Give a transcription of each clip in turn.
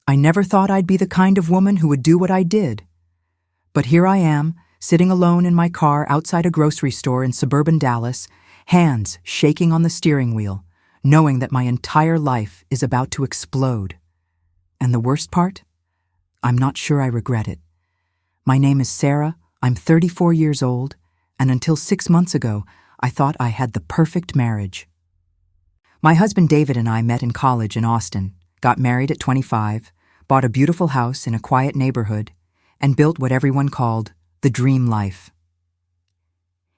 I never thought I'd be the kind of woman who would do what I did. But here I am, sitting alone in my car outside a grocery store in suburban Dallas, hands shaking on the steering wheel, knowing that my entire life is about to explode. And the worst part? I'm not sure I regret it. My name is Sarah, I'm 34 years old, and until 6 months ago, I thought I had the perfect marriage. My husband David and I met in college in Austin, got married at 25, bought a beautiful house in a quiet neighborhood, and built what everyone called the dream life.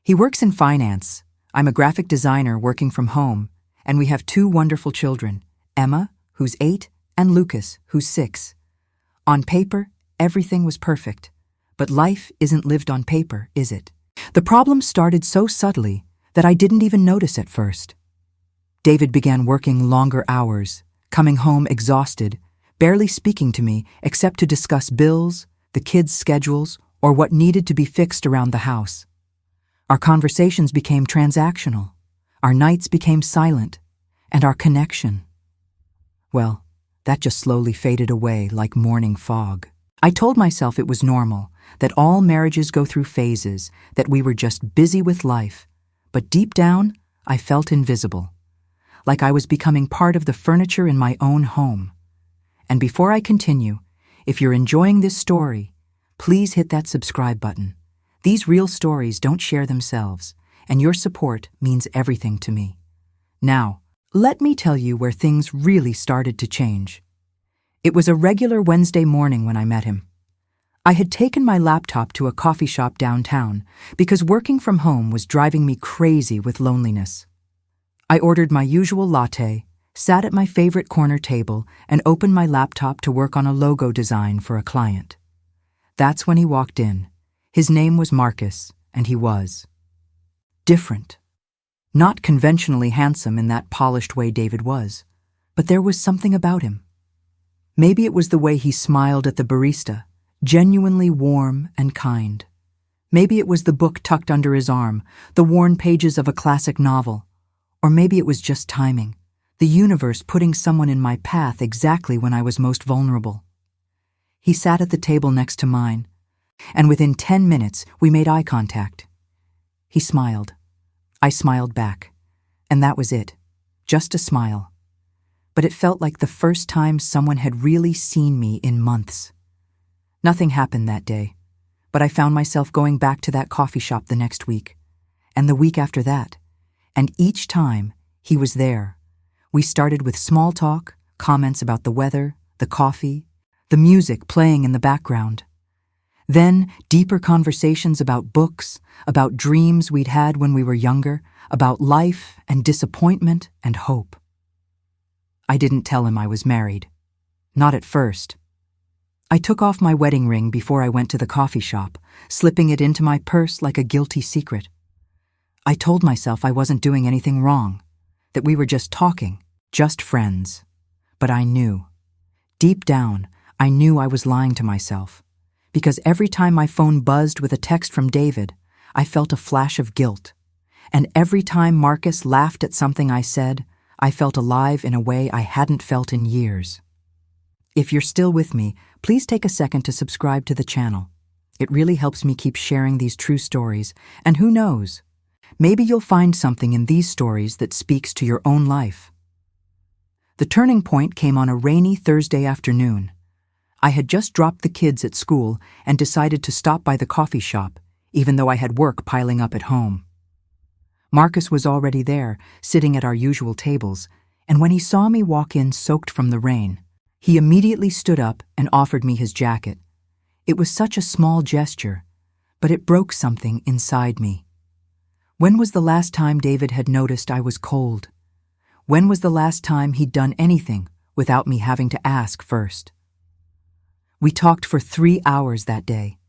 He works in finance. I'm a graphic designer working from home, and we have 2 wonderful children, Emma, who's 8, and Lucas, who's 6. On paper, everything was perfect, but life isn't lived on paper, is it? The problem started so subtly that I didn't even notice at first. David began working longer hours, coming home exhausted, barely speaking to me except to discuss bills, the kids' schedules, or what needed to be fixed around the house. Our conversations became transactional, our nights became silent, and our connection, well, that just slowly faded away like morning fog. I told myself it was normal, that all marriages go through phases, that we were just busy with life, but deep down, I felt invisible, like I was becoming part of the furniture in my own home. And before I continue, if you're enjoying this story, please hit that subscribe button. These real stories don't share themselves, and your support means everything to me. Now, let me tell you where things really started to change. It was a regular Wednesday morning when I met him. I had taken my laptop to a coffee shop downtown because working from home was driving me crazy with loneliness. I ordered my usual latte, sat at my favorite corner table, and opened my laptop to work on a logo design for a client. That's when he walked in. His name was Marcus, and he was different. Not conventionally handsome in that polished way David was, but there was something about him. Maybe it was the way he smiled at the barista, genuinely warm and kind. Maybe it was the book tucked under his arm, the worn pages of a classic novel. Or maybe it was just timing, the universe putting someone in my path exactly when I was most vulnerable. He sat at the table next to mine, and within 10 minutes we made eye contact. He smiled. I smiled back, and that was it, just a smile. But it felt like the first time someone had really seen me in months. Nothing happened that day, but I found myself going back to that coffee shop the next week, and the week after that, and each time he was there. We started with small talk, comments about the weather, the coffee, the music playing in the background. Then deeper conversations about books, about dreams we'd had when we were younger, about life and disappointment and hope. I didn't tell him I was married. Not at first. I took off my wedding ring before I went to the coffee shop, slipping it into my purse like a guilty secret. I told myself I wasn't doing anything wrong, that we were just talking, just friends. But I knew. Deep down, I knew I was lying to myself, because every time my phone buzzed with a text from David, I felt a flash of guilt. And every time Marcus laughed at something I said, I felt alive in a way I hadn't felt in years. If you're still with me, please take a second to subscribe to the channel. It really helps me keep sharing these true stories, and who knows, maybe you'll find something in these stories that speaks to your own life. The turning point came on a rainy Thursday afternoon. I had just dropped the kids at school and decided to stop by the coffee shop, even though I had work piling up at home. Marcus was already there, sitting at our usual tables, and when he saw me walk in soaked from the rain, he immediately stood up and offered me his jacket. It was such a small gesture, but it broke something inside me. When was the last time David had noticed I was cold? When was the last time he'd done anything without me having to ask first? We talked for 3 hours that day.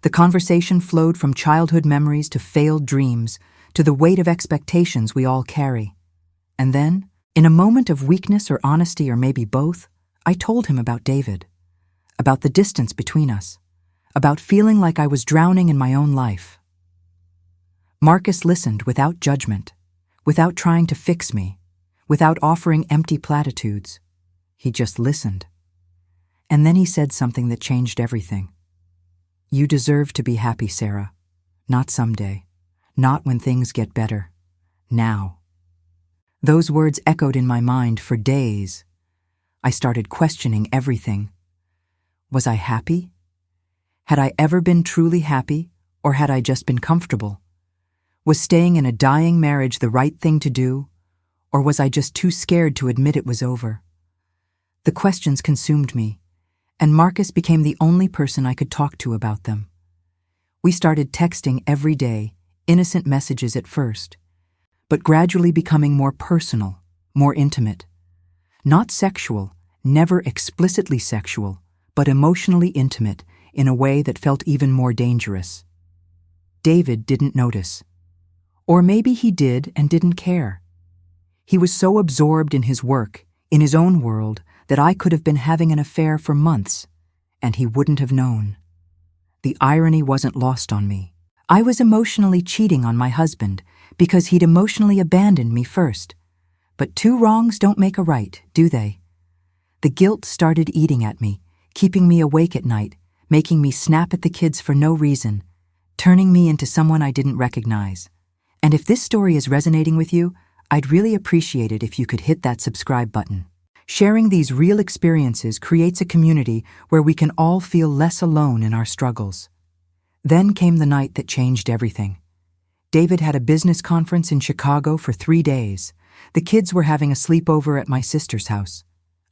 The conversation flowed from childhood memories to failed dreams, to the weight of expectations we all carry. And then, in a moment of weakness or honesty or maybe both, I told him about David, about the distance between us, about feeling like I was drowning in my own life. Marcus listened without judgment, without trying to fix me, without offering empty platitudes. He just listened. And then he said something that changed everything. "You deserve to be happy, Sarah. Not someday. Not when things get better. Now." Those words echoed in my mind for days. I started questioning everything. Was I happy? Had I ever been truly happy, or had I just been comfortable? Was staying in a dying marriage the right thing to do, or was I just too scared to admit it was over? The questions consumed me, and Marcus became the only person I could talk to about them. We started texting every day, innocent messages at first, but gradually becoming more personal, more intimate. Not sexual, never explicitly sexual, but emotionally intimate in a way that felt even more dangerous. David didn't notice. Or maybe he did and didn't care. He was so absorbed in his work, in his own world, that I could have been having an affair for months, and he wouldn't have known. The irony wasn't lost on me. I was emotionally cheating on my husband because he'd emotionally abandoned me first. But two wrongs don't make a right, do they? The guilt started eating at me, keeping me awake at night, making me snap at the kids for no reason, turning me into someone I didn't recognize. And if this story is resonating with you, I'd really appreciate it if you could hit that subscribe button. Sharing these real experiences creates a community where we can all feel less alone in our struggles. Then came the night that changed everything. David had a business conference in Chicago for 3 days. The kids were having a sleepover at my sister's house.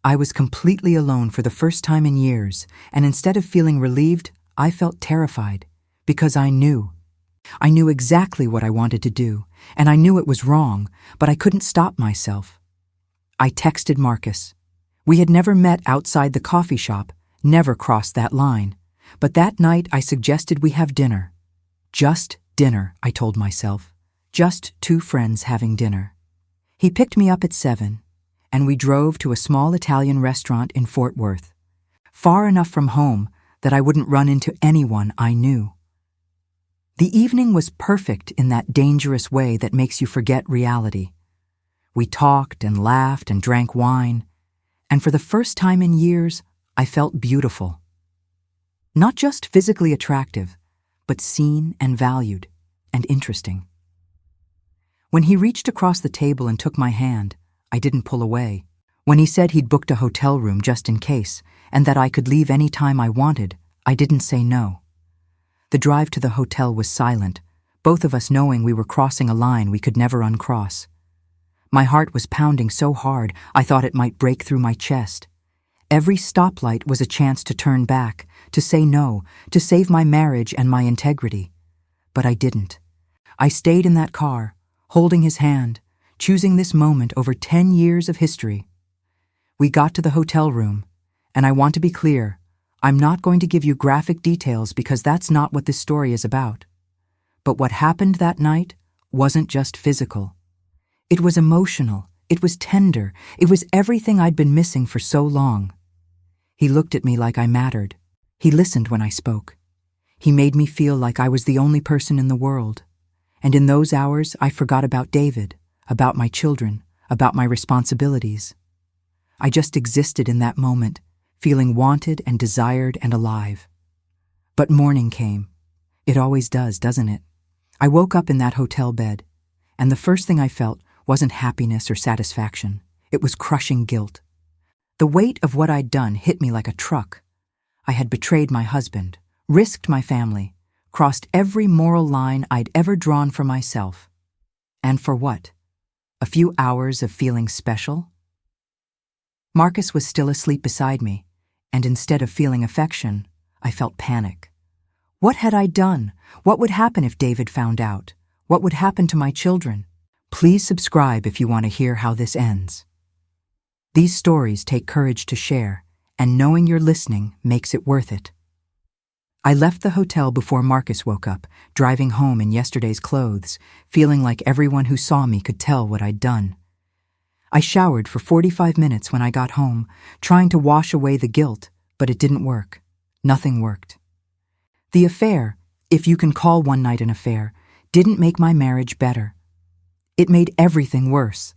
I was completely alone for the first time in years, and instead of feeling relieved, I felt terrified, because I knew. I knew exactly what I wanted to do, and I knew it was wrong, but I couldn't stop myself. I texted Marcus. We had never met outside the coffee shop, never crossed that line. But that night I suggested we have dinner. Just dinner, I told myself. Just two friends having dinner. He picked me up at 7, and we drove to a small Italian restaurant in Fort Worth, far enough from home that I wouldn't run into anyone I knew. The evening was perfect in that dangerous way that makes you forget reality. We talked and laughed and drank wine, and for the first time in years, I felt beautiful. Not just physically attractive, but seen and valued and interesting. When he reached across the table and took my hand, I didn't pull away. When he said he'd booked a hotel room just in case, and that I could leave any time I wanted, I didn't say no. The drive to the hotel was silent, both of us knowing we were crossing a line we could never uncross. My heart was pounding so hard I thought it might break through my chest. Every stoplight was a chance to turn back, to say no, to save my marriage and my integrity. But I didn't. I stayed in that car, holding his hand, choosing this moment over 10 years of history. We got to the hotel room, and I want to be clear, I'm not going to give you graphic details because that's not what this story is about. But what happened that night wasn't just physical. It was emotional, it was tender, it was everything I'd been missing for so long. He looked at me like I mattered. He listened when I spoke. He made me feel like I was the only person in the world. And in those hours, I forgot about David, about my children, about my responsibilities. I just existed in that moment, feeling wanted and desired and alive. But morning came. It always does, doesn't it? I woke up in that hotel bed, and the first thing I felt wasn't happiness or satisfaction. It was crushing guilt. The weight of what I'd done hit me like a truck. I had betrayed my husband, risked my family, crossed every moral line I'd ever drawn for myself. And for what? A few hours of feeling special? Marcus was still asleep beside me, and instead of feeling affection, I felt panic. What had I done? What would happen if David found out? What would happen to my children? Please subscribe if you want to hear how this ends. These stories take courage to share, and knowing you're listening makes it worth it. I left the hotel before Marcus woke up, driving home in yesterday's clothes, feeling like everyone who saw me could tell what I'd done. I showered for 45 minutes when I got home, trying to wash away the guilt, but it didn't work. Nothing worked. The affair, if you can call one night an affair, didn't make my marriage better. It made everything worse.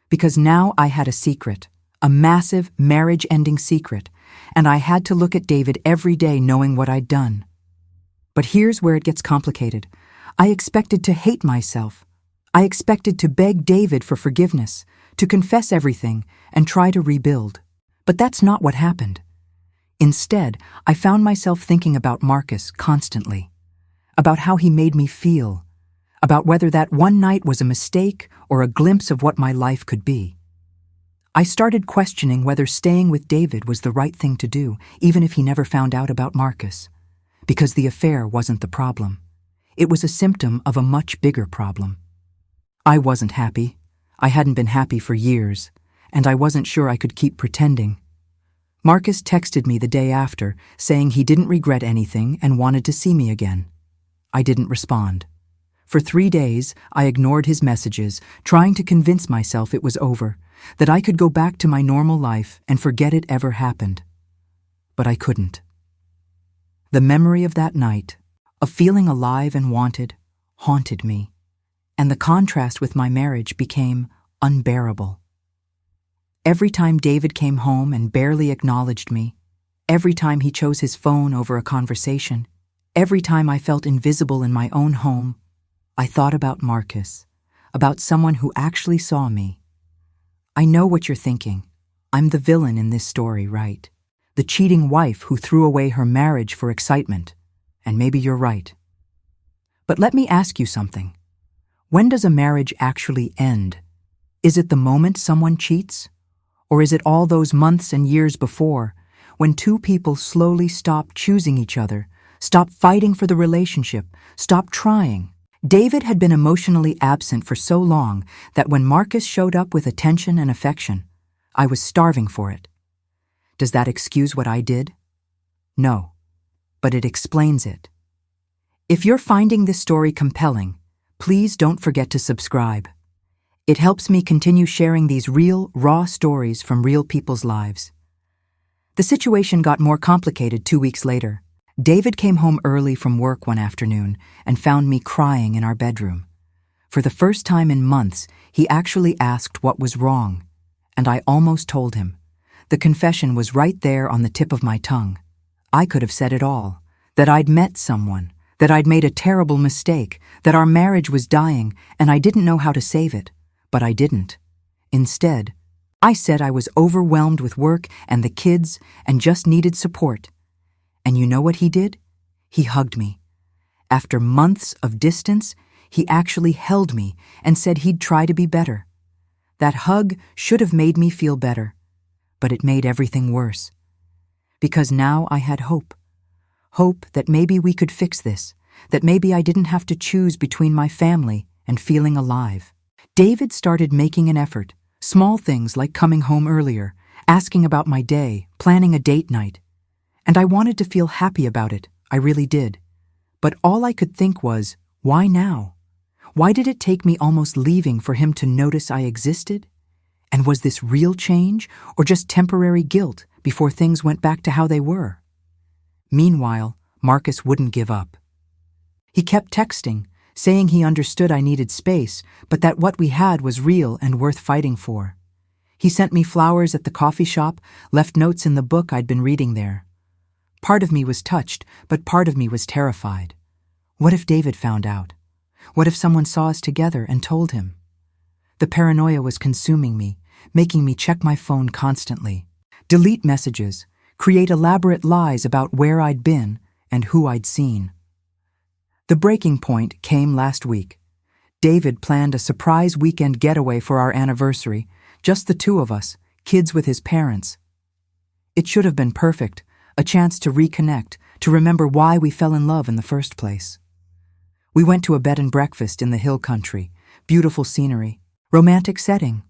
Because now I had a secret, a massive marriage-ending secret, and I had to look at David every day knowing what I'd done. But here's where it gets complicated. I expected to hate myself. I expected to beg David for forgiveness, to confess everything, and try to rebuild. But that's not what happened. Instead, I found myself thinking about Marcus constantly, about how he made me feel, about whether that one night was a mistake or a glimpse of what my life could be. I started questioning whether staying with David was the right thing to do, even if he never found out about Marcus, because the affair wasn't the problem. It was a symptom of a much bigger problem. I wasn't happy. I hadn't been happy for years, and I wasn't sure I could keep pretending. Marcus texted me the day after, saying he didn't regret anything and wanted to see me again. I didn't respond. For 3 days, I ignored his messages, trying to convince myself it was over, that I could go back to my normal life and forget it ever happened. But I couldn't. The memory of that night, of feeling alive and wanted, haunted me, and the contrast with my marriage became unbearable. Every time David came home and barely acknowledged me, every time he chose his phone over a conversation, every time I felt invisible in my own home, I thought about Marcus, about someone who actually saw me. I know what you're thinking. I'm the villain in this story, right? The cheating wife who threw away her marriage for excitement. And maybe you're right. But let me ask you something. When does a marriage actually end? Is it the moment someone cheats? Or is it all those months and years before, when two people slowly stop choosing each other, stop fighting for the relationship, stop trying? David had been emotionally absent for so long that when Marcus showed up with attention and affection, I was starving for it. Does that excuse what I did? No, but it explains it. If you're finding this story compelling, please don't forget to subscribe. It helps me continue sharing these real, raw stories from real people's lives. The situation got more complicated 2 weeks later. David came home early from work one afternoon and found me crying in our bedroom. For the first time in months, he actually asked what was wrong, and I almost told him. The confession was right there on the tip of my tongue. I could have said it all, that I'd met someone, that I'd made a terrible mistake, that our marriage was dying and I didn't know how to save it, but I didn't. Instead, I said I was overwhelmed with work and the kids and just needed support. And you know what he did? He hugged me. After months of distance, he actually held me and said he'd try to be better. That hug should have made me feel better, but it made everything worse. Because now I had hope. Hope that maybe we could fix this, that maybe I didn't have to choose between my family and feeling alive. David started making an effort, small things like coming home earlier, asking about my day, planning a date night. And I wanted to feel happy about it, I really did. But all I could think was, why now? Why did it take me almost leaving for him to notice I existed? And was this real change, or just temporary guilt before things went back to how they were? Meanwhile, Marcus wouldn't give up. He kept texting, saying he understood I needed space, but that what we had was real and worth fighting for. He sent me flowers at the coffee shop, left notes in the book I'd been reading there. Part of me was touched, but part of me was terrified. What if David found out? What if someone saw us together and told him? The paranoia was consuming me, making me check my phone constantly, delete messages, create elaborate lies about where I'd been and who I'd seen. The breaking point came last week. David planned a surprise weekend getaway for our anniversary, just the two of us, kids with his parents. It should have been perfect, a chance to reconnect, to remember why we fell in love in the first place. We went to a bed and breakfast in the hill country, beautiful scenery, romantic setting,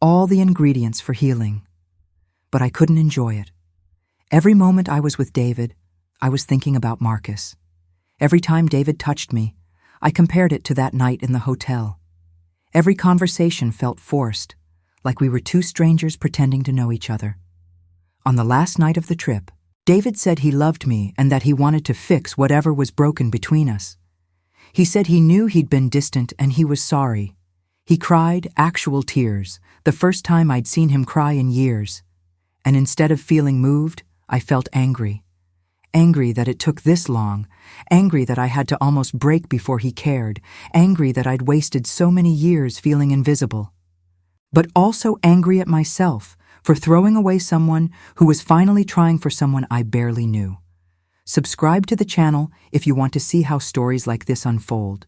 all the ingredients for healing. But I couldn't enjoy it. Every moment I was with David, I was thinking about Marcus. Every time David touched me, I compared it to that night in the hotel. Every conversation felt forced, like we were two strangers pretending to know each other. On the last night of the trip, David said he loved me and that he wanted to fix whatever was broken between us. He said he knew he'd been distant and he was sorry. He cried actual tears, the first time I'd seen him cry in years. And instead of feeling moved, I felt angry. Angry that it took this long, angry that I had to almost break before he cared, angry that I'd wasted so many years feeling invisible. But also angry at myself for throwing away someone who was finally trying for someone I barely knew. Subscribe to the channel if you want to see how stories like this unfold.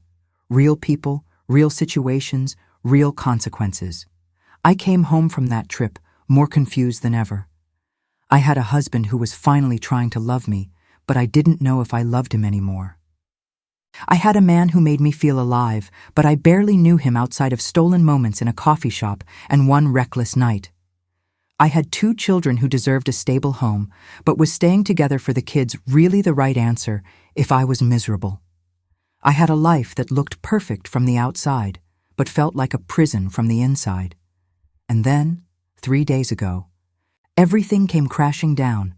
Real people, real situations, real consequences. I came home from that trip more confused than ever. I had a husband who was finally trying to love me, but I didn't know if I loved him anymore. I had a man who made me feel alive, but I barely knew him outside of stolen moments in a coffee shop and one reckless night. I had 2 children who deserved a stable home, but was staying together for the kids really the right answer if I was miserable? I had a life that looked perfect from the outside, but felt like a prison from the inside. And then, 3 days ago, everything came crashing down.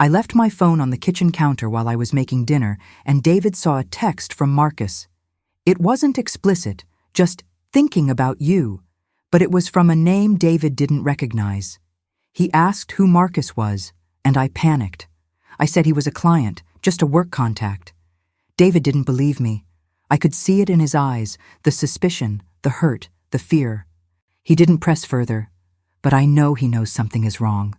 I left my phone on the kitchen counter while I was making dinner, and David saw a text from Marcus. It wasn't explicit, just thinking about you, but it was from a name David didn't recognize. He asked who Marcus was, and I panicked. I said he was a client, just a work contact. David didn't believe me. I could see it in his eyes, the suspicion, the hurt, the fear. He didn't press further, but I know he knows something is wrong.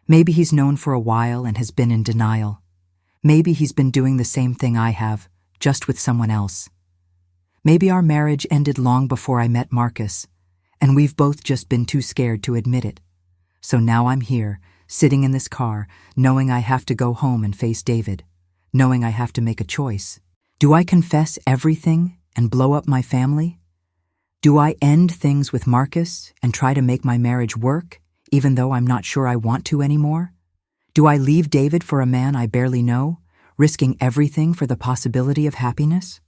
Maybe he's known for a while and has been in denial. Maybe he's been doing the same thing I have, just with someone else. Maybe our marriage ended long before I met Marcus, and we've both just been too scared to admit it. So now I'm here, sitting in this car, knowing I have to go home and face David, knowing I have to make a choice. Do I confess everything and blow up my family? Do I end things with Marcus and try to make my marriage work, even though I'm not sure I want to anymore? Do I leave David for a man I barely know, risking everything for the possibility of happiness?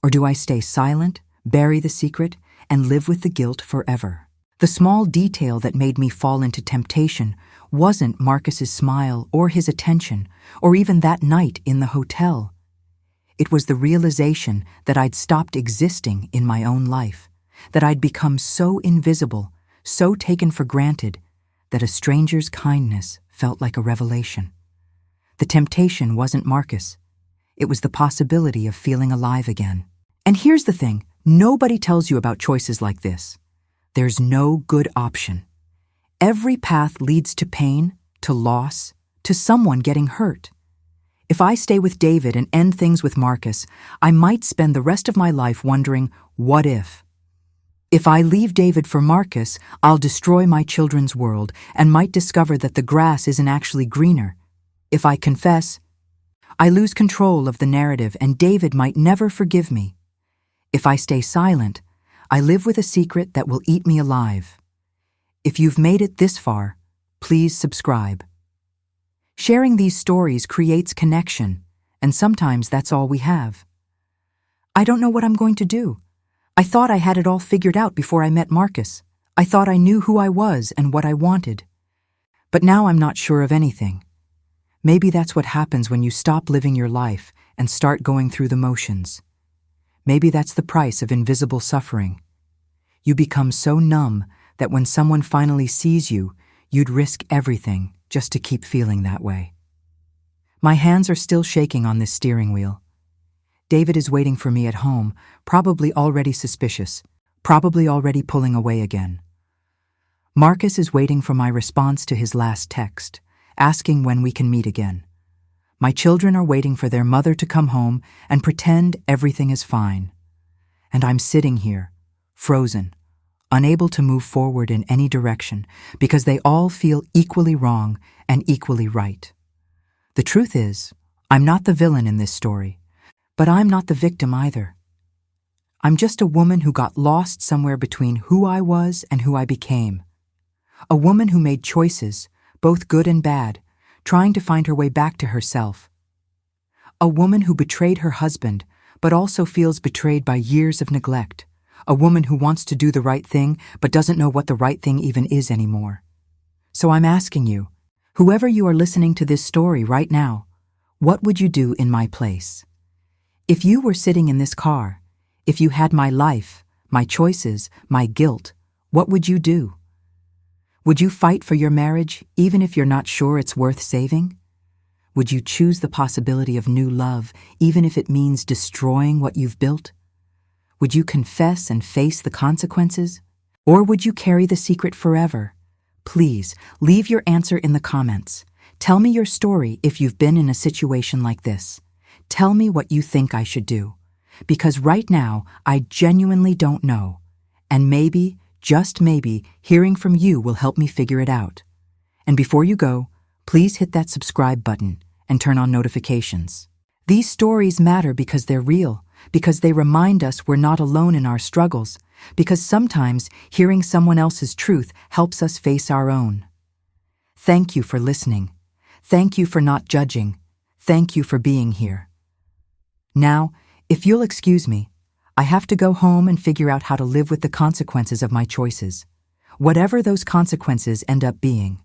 Or do I stay silent, bury the secret, and live with the guilt forever? The small detail that made me fall into temptation wasn't Marcus's smile or his attention, or even that night in the hotel. It was the realization that I'd stopped existing in my own life, that I'd become so invisible, so taken for granted, that a stranger's kindness felt like a revelation. The temptation wasn't Marcus. It was the possibility of feeling alive again. And here's the thing, nobody tells you about choices like this. There's no good option. Every path leads to pain, to loss, to someone getting hurt. If I stay with David and end things with Marcus, I might spend the rest of my life wondering, what if? If I leave David for Marcus, I'll destroy my children's world and might discover that the grass isn't actually greener. If I confess, I lose control of the narrative and David might never forgive me. If I stay silent, I live with a secret that will eat me alive. If you've made it this far, please subscribe. Sharing these stories creates connection, and sometimes that's all we have. I don't know what I'm going to do. I thought I had it all figured out before I met Marcus. I thought I knew who I was and what I wanted. But now I'm not sure of anything. Maybe that's what happens when you stop living your life and start going through the motions. Maybe that's the price of invisible suffering. You become so numb that when someone finally sees you, you'd risk everything just to keep feeling that way. My hands are still shaking on this steering wheel. David is waiting for me at home, probably already suspicious, probably already pulling away again. Marcus is waiting for my response to his last text, asking when we can meet again. My children are waiting for their mother to come home and pretend everything is fine. And I'm sitting here, frozen, unable to move forward in any direction because they all feel equally wrong and equally right. The truth is, I'm not the villain in this story, but I'm not the victim either. I'm just a woman who got lost somewhere between who I was and who I became. A woman who made choices, both good and bad, trying to find her way back to herself. A woman who betrayed her husband, but also feels betrayed by years of neglect. A woman who wants to do the right thing, but doesn't know what the right thing even is anymore. So I'm asking you, whoever you are listening to this story right now, what would you do in my place? If you were sitting in this car, if you had my life, my choices, my guilt, what would you do? Would you fight for your marriage even if you're not sure it's worth saving? Would you choose the possibility of new love even if it means destroying what you've built? Would you confess and face the consequences? Or would you carry the secret forever? Please, leave your answer in the comments. Tell me your story if you've been in a situation like this. Tell me what you think I should do. Because right now, I genuinely don't know. And maybe, just maybe, hearing from you will help me figure it out. And before you go, please hit that subscribe button and turn on notifications. These stories matter because they're real, because they remind us we're not alone in our struggles, because sometimes hearing someone else's truth helps us face our own. Thank you for listening. Thank you for not judging. Thank you for being here. Now, if you'll excuse me, I have to go home and figure out how to live with the consequences of my choices, whatever those consequences end up being.